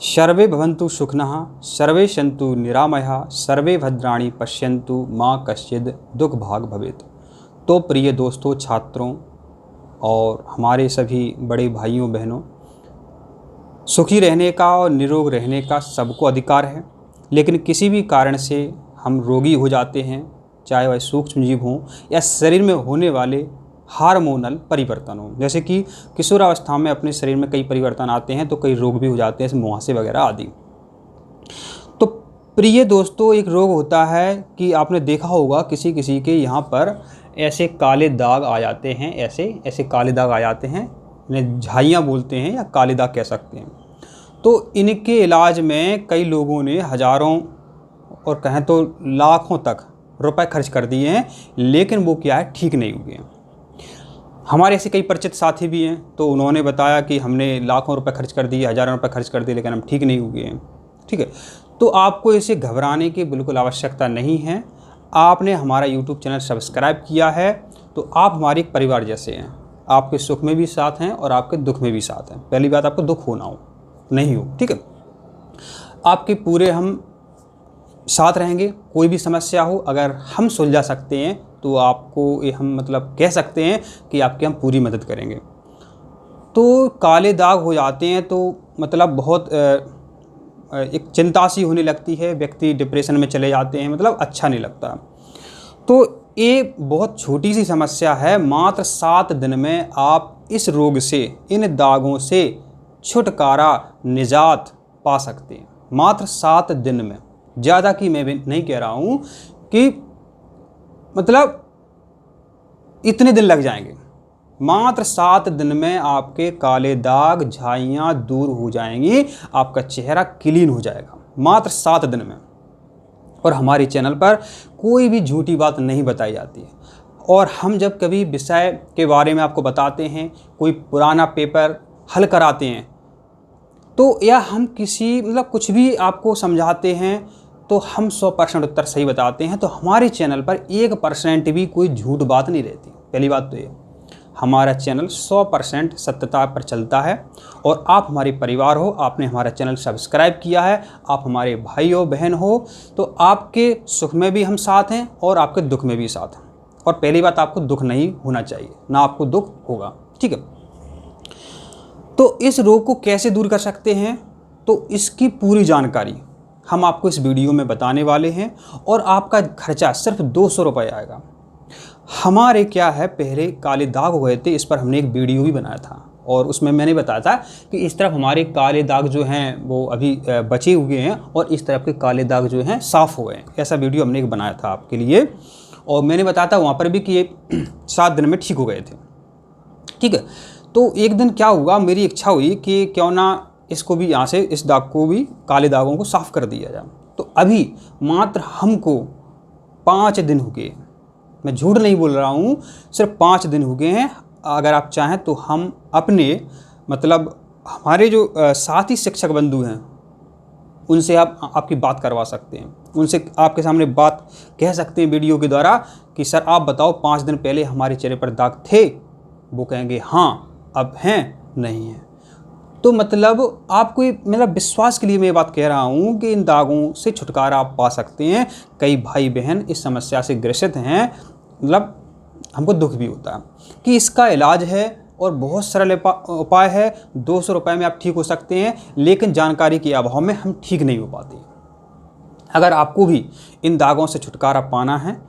सर्वे भवन्तु सुखिनः, सर्वे सन्तु निरामयाः, सर्वे भद्राणि पश्यन्तु माँ कश्चित् दुख भाग भवेत्। तो प्रिय दोस्तों, छात्रों और हमारे सभी बड़े भाइयों बहनों, सुखी रहने का और निरोग रहने का सबको अधिकार है, लेकिन किसी भी कारण से हम रोगी हो जाते हैं, चाहे वह सूक्ष्म जीव हों या शरीर में होने वाले हार्मोनल परिवर्तन हो। जैसे कि किशोरावस्था में अपने शरीर में कई परिवर्तन आते हैं तो कई रोग भी हो जाते हैं, जैसे मुहासे वगैरह आदि। तो प्रिय दोस्तों, एक रोग होता है कि आपने देखा होगा किसी किसी के यहाँ पर ऐसे काले दाग आ जाते हैं, ऐसे काले दाग आ जाते हैं, इन्हें झाइयाँ बोलते हैं या काले दाग कह सकते हैं। तो इनके इलाज में कई लोगों ने हज़ारों और कहें तो लाखों तक रुपए खर्च कर दिए हैं, लेकिन वो क्या है, ठीक नहीं हुए हैं। हमारे ऐसे कई परिचित साथी भी हैं, तो उन्होंने बताया कि हमने लाखों रुपए खर्च कर दिए, हज़ारों रुपए खर्च कर दिए, लेकिन हम ठीक नहीं हुए हैं। ठीक है, तो आपको इसे घबराने की बिल्कुल आवश्यकता नहीं है। आपने हमारा YouTube चैनल सब्सक्राइब किया है तो आप हमारे एक परिवार जैसे हैं। आपके सुख में भी साथ हैं और आपके दुख में भी साथ हैं। पहली बात, आपको दुख होना हो नहीं हो, ठीक है, आपके पूरे हम साथ रहेंगे। कोई भी समस्या हो, अगर हम सुलझा सकते हैं तो आपको ये हम मतलब कह सकते हैं कि आपकी हम पूरी मदद करेंगे। तो काले दाग हो जाते हैं तो मतलब बहुत एक चिंता सी होने लगती है, व्यक्ति डिप्रेशन में चले जाते हैं, मतलब अच्छा नहीं लगता। तो ये बहुत छोटी सी समस्या है, मात्र 7 दिन में आप इस रोग से, इन दागों से छुटकारा, निजात पा सकते हैं। मात्र 7 दिन में, ज़्यादा की मैं भी नहीं कह रहा हूँ कि मतलब इतने दिन लग जाएंगे। मात्र 7 दिन में आपके काले दाग, झाइयाँ दूर हो जाएंगी, आपका चेहरा क्लीन हो जाएगा, मात्र 7 दिन में। और हमारे चैनल पर कोई भी झूठी बात नहीं बताई जाती है। और हम जब कभी विषय के बारे में आपको बताते हैं, कोई पुराना पेपर हल कराते हैं, तो या हम किसी मतलब कुछ भी आपको समझाते हैं, तो हम 100% उत्तर सही बताते हैं। तो हमारे चैनल पर 1% भी कोई झूठ बात नहीं रहती। पहली बात तो ये, हमारा चैनल 100% सत्यता पर चलता है। और आप हमारे परिवार हो, आपने हमारा चैनल सब्सक्राइब किया है, आप हमारे भाई हो, बहन हो, तो आपके सुख में भी हम साथ हैं और आपके दुख में भी साथ हैं। और पहली बात, आपको दुख नहीं होना चाहिए, ना आपको दुख होगा, ठीक है। तो इस रोग को कैसे दूर कर सकते हैं, तो इसकी पूरी जानकारी हम आपको इस वीडियो में बताने वाले हैं। और आपका खर्चा सिर्फ 200 रुपये आएगा। हमारे क्या है, पहले काले दाग हो गए थे, इस पर हमने एक वीडियो भी बनाया था और उसमें मैंने बताया था कि इस तरफ हमारे काले दाग जो हैं वो अभी बचे हुए हैं और इस तरफ के काले दाग जो हैं साफ़ हो गए हैं। ऐसा वीडियो हमने एक बनाया था आपके लिए और मैंने बताया था वहाँ पर भी कि ये 7 दिन में ठीक हो गए थे, ठीक है। तो एक दिन क्या हुआ, मेरी इच्छा हुई कि क्यों ना इसको भी यहाँ से, इस दाग को भी, काले दागों को साफ़ कर दिया जाए। तो अभी मात्र हमको 5 दिन हो गए, मैं झूठ नहीं बोल रहा हूँ, सिर्फ 5 दिन हो गए हैं। अगर आप चाहें तो हम अपने मतलब हमारे जो साथी शिक्षक बंधु हैं उनसे आपकी बात करवा सकते हैं, उनसे आपके सामने बात कह सकते हैं वीडियो के द्वारा कि सर आप बताओ 5 दिन पहले हमारे चेहरे पर दाग थे? वो कहेंगे हाँ, अब हैं, नहीं हैं। तो मतलब आपको मतलब विश्वास के लिए मैं ये बात कह रहा हूँ कि इन दागों से छुटकारा आप पा सकते हैं। कई भाई बहन इस समस्या से ग्रसित हैं, मतलब हमको दुख भी होता है कि इसका इलाज है और बहुत सरल उपाय है। 200 रुपये में आप ठीक हो सकते हैं, लेकिन जानकारी के अभाव में हम ठीक नहीं हो पाते। अगर आपको भी इन दागों से छुटकारा पाना है,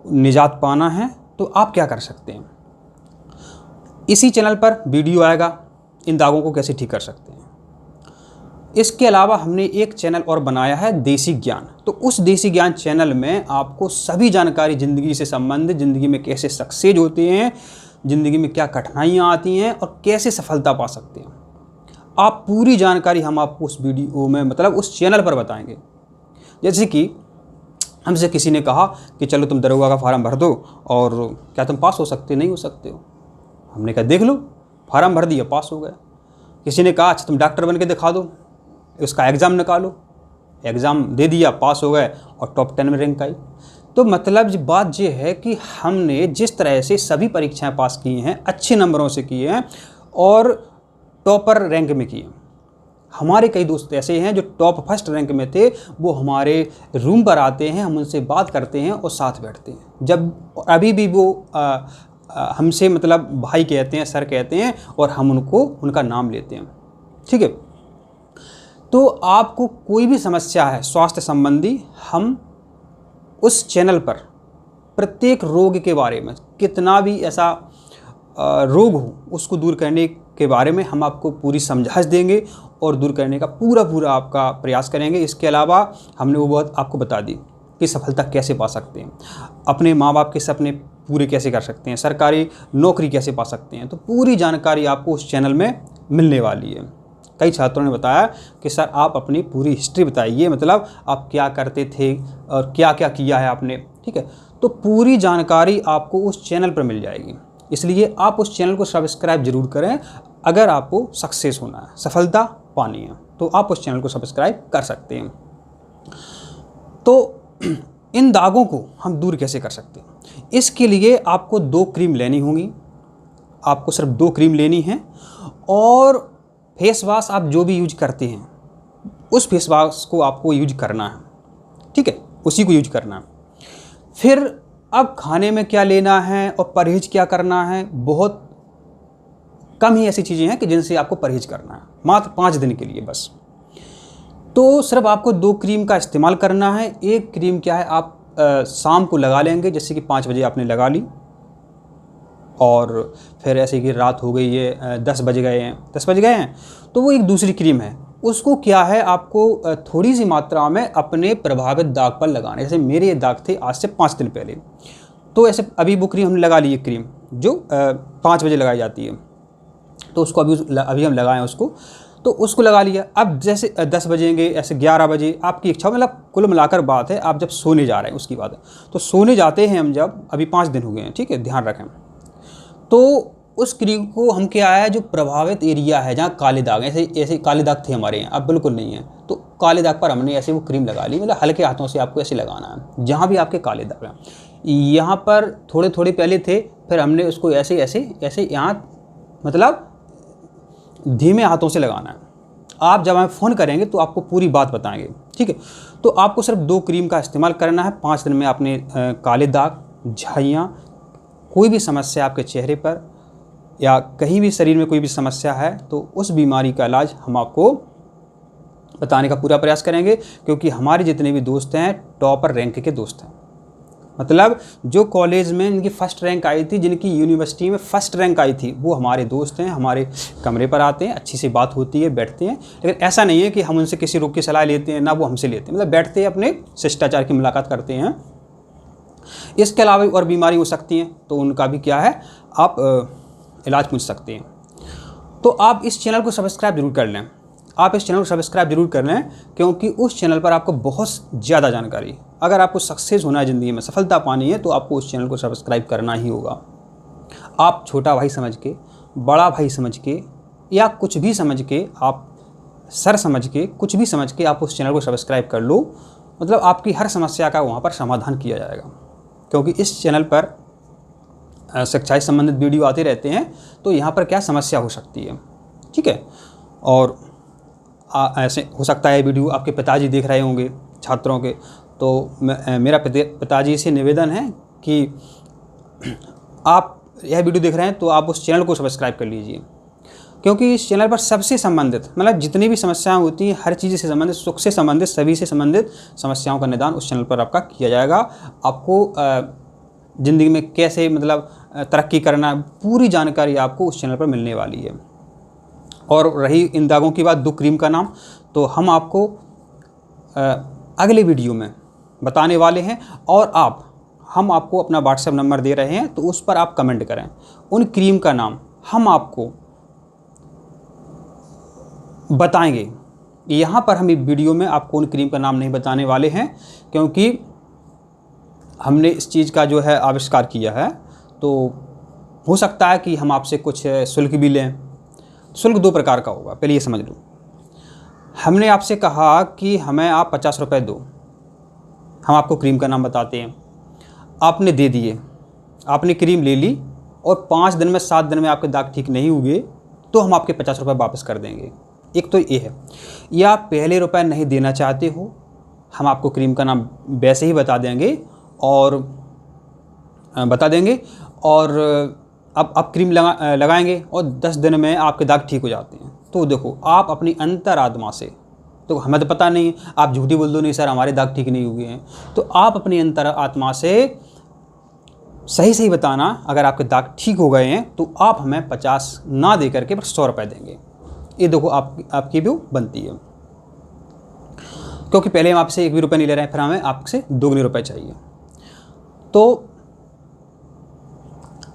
निजात पाना है, तो आप क्या कर सकते हैं, इसी चैनल पर वीडियो आएगा, इन दागों को कैसे ठीक कर सकते हैं। इसके अलावा हमने एक चैनल और बनाया है, देसी ज्ञान। तो उस देसी ज्ञान चैनल में आपको सभी जानकारी ज़िंदगी से संबंधित, ज़िंदगी में कैसे सक्सेस होते हैं, ज़िंदगी में क्या कठिनाइयाँ आती हैं और कैसे सफलता पा सकते हैं, आप पूरी जानकारी हम आपको उस वीडियो में मतलब उस चैनल पर बताएंगे। जैसे कि हमसे किसी ने कहा कि चलो तुम दरोगा का फार्म भर दो और क्या तुम पास हो सकते, नहीं हो सकते हो। हमने कहा देख लो, फार्म भर दिया, पास हो गया। किसी ने कहा अच्छा तुम डॉक्टर बन के दिखा दो, उसका एग्ज़ाम निकालो, एग्ज़ाम दे दिया, पास हो गए और टॉप 10 में रैंक आई। तो मतलब बात ये है कि हमने जिस तरह से सभी परीक्षाएं पास की हैं, अच्छे नंबरों से किए हैं और टॉपर रैंक में किए, हमारे कई दोस्त ऐसे हैं जो टॉप फर्स्ट रैंक में थे, वो हमारे रूम पर आते हैं, हम उनसे बात करते हैं और साथ बैठते हैं। जब अभी भी वो हमसे मतलब भाई कहते हैं, सर कहते हैं, और हम उनको उनका नाम लेते हैं। ठीक है, तो आपको कोई भी समस्या है स्वास्थ्य संबंधी, हम उस चैनल पर प्रत्येक रोग के बारे में, कितना भी ऐसा रोग हो उसको दूर करने के बारे में हम आपको पूरी समझाइश देंगे और दूर करने का पूरा आपका प्रयास करेंगे। इसके अलावा हमने वो बहुत आपको बता दी कि सफलता कैसे पा सकते हैं, अपने माँ बाप के सपने पूरे कैसे कर सकते हैं, सरकारी नौकरी कैसे पा सकते हैं। तो पूरी जानकारी आपको उस चैनल में मिलने वाली है। कई छात्रों ने बताया कि सर आप अपनी पूरी हिस्ट्री बताइए, मतलब आप क्या करते थे और क्या क्या किया है आपने। ठीक है, तो पूरी जानकारी आपको उस चैनल पर मिल जाएगी। इसलिए आप उस चैनल को सब्सक्राइब जरूर करें। अगर आपको सक्सेस होना है, सफलता पानी है, तो आप उस चैनल को सब्सक्राइब कर सकते हैं। तो इन दागों को हम दूर कैसे कर सकते हैं, इसके लिए आपको 2 क्रीम लेनी होंगी। आपको सिर्फ 2 क्रीम लेनी है, और फेस वॉश आप जो भी यूज करते हैं उस फेस वॉश को आपको यूज करना है। ठीक है, उसी को यूज करना है। फिर अब खाने में क्या लेना है और परहेज क्या करना है, बहुत कम ही ऐसी चीज़ें हैं कि जिनसे आपको परहेज करना है, मात्र 5 दिन के लिए बस। तो सिर्फ आपको 2 क्रीम का इस्तेमाल करना है। एक क्रीम क्या है, आप शाम को लगा लेंगे, जैसे कि 5 बजे आपने लगा ली, और फिर ऐसे कि रात हो गई है, 10 बज गए हैं, तो वो एक दूसरी क्रीम है। उसको क्या है, आपको थोड़ी सी मात्रा में अपने प्रभावित दाग पर लगाना है। जैसे मेरे ये दाग थे आज से 5 दिन पहले, तो ऐसे अभी वो क्रीम हमने लगा ली, एक क्रीम जो 5 बजे लगाई जाती है, तो उसको अभी हम लगाएं उसको, तो उसको लगा लिया। अब जैसे 10 बजेंगे, ऐसे 11 बजे, आपकी इच्छा, मतलब कुल मिलाकर बात है आप जब सोने जा रहे हैं उसकी बात है। तो सोने जाते हैं हम जब, अभी 5 दिन हो गए हैं, ठीक है, ध्यान रखें। तो उस क्रीम को हम क्या है, जो प्रभावित एरिया है जहाँ काले दाग, ऐसे काले दाग थे हमारे यहाँ, अब बिल्कुल नहीं है, तो काले दाग पर हमने ऐसे वो क्रीम लगा ली। मतलब हल्के हाथों से आपको ऐसे लगाना है जहाँ भी आपके काले दाग हैं। यहाँ पर थोड़े पहले थे, फिर हमने उसको ऐसे यहाँ मतलब धीमे हाथों से लगाना है। आप जब हमें फ़ोन करेंगे तो आपको पूरी बात बताएंगे। ठीक है, तो आपको सिर्फ 2 क्रीम का इस्तेमाल करना है। 5 दिन में आपने काले दाग, झाइयाँ, कोई भी समस्या आपके चेहरे पर या कहीं भी शरीर में कोई भी समस्या है, तो उस बीमारी का इलाज हम आपको बताने का पूरा प्रयास करेंगे, क्योंकि हमारे जितने भी दोस्त हैं टॉपर रैंक के दोस्त हैं। मतलब जो कॉलेज में इनकी फर्स्ट रैंक आई थी, जिनकी यूनिवर्सिटी में फर्स्ट रैंक आई थी, वो हमारे दोस्त हैं, हमारे कमरे पर आते हैं, अच्छी सी बात होती है, बैठते हैं। लेकिन ऐसा नहीं है कि हम उनसे किसी रोग की सलाह लेते हैं, ना वो हमसे लेते हैं। मतलब बैठते हैं, अपने शिष्टाचार की मुलाकात करते हैं। इसके अलावा और बीमारी हो सकती हैं, तो उनका भी क्या है, आप इलाज पूछ सकते हैं। तो आप इस चैनल को सब्सक्राइब जरूर कर लें, क्योंकि उस चैनल पर आपको बहुत ज़्यादा जानकारी, अगर आपको सक्सेस होना है ज़िंदगी में, सफलता पानी है, तो आपको उस चैनल को सब्सक्राइब करना ही होगा। आप छोटा भाई समझ के, बड़ा भाई समझ के, या कुछ भी समझ के, आप सर समझ के, कुछ भी समझ के आप उस चैनल को सब्सक्राइब कर लो। मतलब आपकी हर समस्या का वहाँ पर समाधान किया जाएगा, क्योंकि इस चैनल पर शिक्षा से संबंधित वीडियो आते रहते हैं। तो यहाँ पर क्या समस्या हो सकती है, ठीक है। और ऐसे हो सकता है वीडियो आपके पिताजी देख रहे होंगे छात्रों के, तो मेरा पिताजी से निवेदन है कि आप यह वीडियो देख रहे हैं तो आप उस चैनल को सब्सक्राइब कर लीजिए, क्योंकि इस चैनल पर सबसे संबंधित, मतलब जितनी भी समस्याएं होती हैं, हर चीज़ से संबंधित, सुख से संबंधित, सभी से संबंधित समस्याओं का निदान उस चैनल पर आपका किया जाएगा। आपको ज़िंदगी में कैसे मतलब तरक्की करना, पूरी जानकारी आपको उस चैनल पर मिलने वाली है। और रही इन दागों की बात, 2 क्रीम का नाम, तो हम आपको अगले वीडियो में बताने वाले हैं। और हम आपको अपना व्हाट्सएप नंबर दे रहे हैं, तो उस पर आप कमेंट करें उन क्रीम का नाम, हम आपको बताएंगे। यहाँ पर हम वीडियो में आपको उन क्रीम का नाम नहीं बताने वाले हैं, क्योंकि हमने इस चीज़ का जो है आविष्कार किया है। तो हो सकता है कि हम आपसे कुछ शुल्क भी लें। शुल्क 2 प्रकार का होगा, पहले ये समझ लो। हमने आपसे कहा कि हमें आप 50 रुपये दो, हम आपको क्रीम का नाम बताते हैं, आपने दे दिए, आपने क्रीम ले ली, और 5 दिन में 7 दिन में आपके दाग ठीक नहीं हुए, तो हम आपके 50 रुपये वापस कर देंगे। एक तो ये है, या आप पहले रुपए नहीं देना चाहते हो, हम आपको क्रीम का नाम वैसे ही बता देंगे और अब आप क्रीम लगाएंगे और 10 दिन में आपके दाग ठीक हो जाते हैं। तो देखो, आप अपनी अंतरात्मा से, तो हमें तो पता नहीं, आप झूठी बोल दो नहीं सर हमारे दाग ठीक नहीं हुए हैं, तो आप अपनी अंतरात्मा से सही सही बताना अगर आपके दाग ठीक हो गए हैं तो आप हमें 50 ना दे करके बस 100 रुपये देंगे। ये देखो आपकी भी बनती है, क्योंकि पहले हम आपसे 1 भी रुपये नहीं ले रहे हैं, फिर हमें आपसे 2 रुपये चाहिए। तो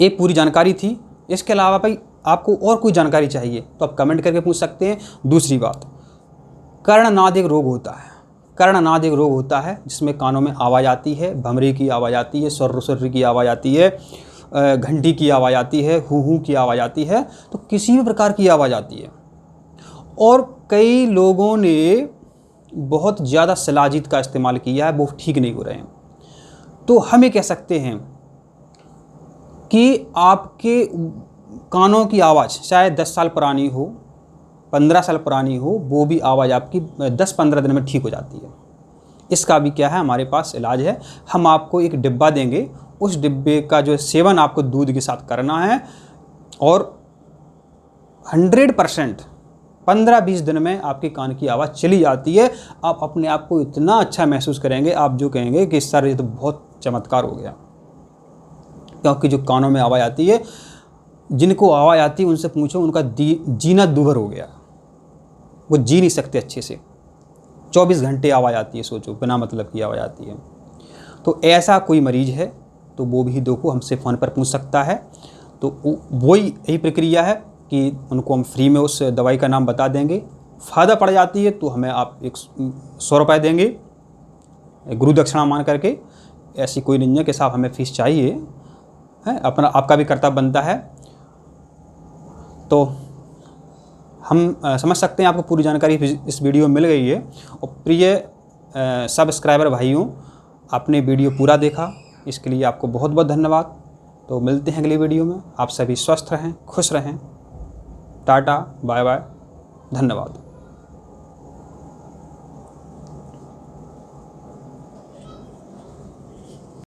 ये पूरी जानकारी थी। इसके अलावा भाई आपको और कोई जानकारी चाहिए तो आप कमेंट करके पूछ सकते हैं। दूसरी बात, कर्णनाद एक रोग होता है, कर्णनाद एक रोग होता है जिसमें कानों में आवाज़ आती है, भमरी की आवाज़ आती है, सुर्र की आवाज़ आती है, घंटी की आवाज़ आती है, हू की आवाज़ आती है, तो किसी भी प्रकार की आवाज़ आती है। और कई लोगों ने बहुत ज़्यादा शिलाजीत का इस्तेमाल किया है, वो ठीक नहीं हो रहे हैं। तो हम ये कह सकते हैं कि आपके कानों की आवाज़ चाहे 10 साल पुरानी हो, 15 साल पुरानी हो, वो भी आवाज़ आपकी 10-15 दिन में ठीक हो जाती है। इसका भी क्या है, हमारे पास इलाज है। हम आपको एक डिब्बा देंगे, उस डिब्बे का जो सेवन आपको दूध के साथ करना है और 100% 15-20 दिन में आपके कान की आवाज़ चली जाती है। आप अपने आप को इतना अच्छा महसूस करेंगे, आप जो कहेंगे कि सर ये तो बहुत चमत्कार हो गया। क्योंकि जो कानों में आवाज़ आती है, जिनको आवाज़ आती है उनसे पूछो, उनका जीना दूभर हो गया, वो जी नहीं सकते अच्छे से। 24 घंटे आवाज़ आती है, सोचो, बिना मतलब की आवाज़ आती है। तो ऐसा कोई मरीज़ है तो वो भी देखो हमसे फ़ोन पर पूछ सकता है। तो वही यही प्रक्रिया है कि उनको हम फ्री में उस दवाई का नाम बता देंगे। फ़ायदा पड़ जाती है तो हमें आप 100 रुपये देंगे गुरु दक्षिणा मान करके। ऐसी कोई नहीं है कि साहब हमें फ़ीस चाहिए है, अपना आपका भी कर्तव्य बनता है। तो हम समझ सकते हैं आपको पूरी जानकारी इस वीडियो में मिल गई है। और प्रिय सब्सक्राइबर भाइयों, आपने वीडियो पूरा देखा, इसके लिए आपको बहुत बहुत धन्यवाद। तो मिलते हैं अगली वीडियो में। आप सभी स्वस्थ रहें, खुश रहें। टाटा, बाय बाय, धन्यवाद।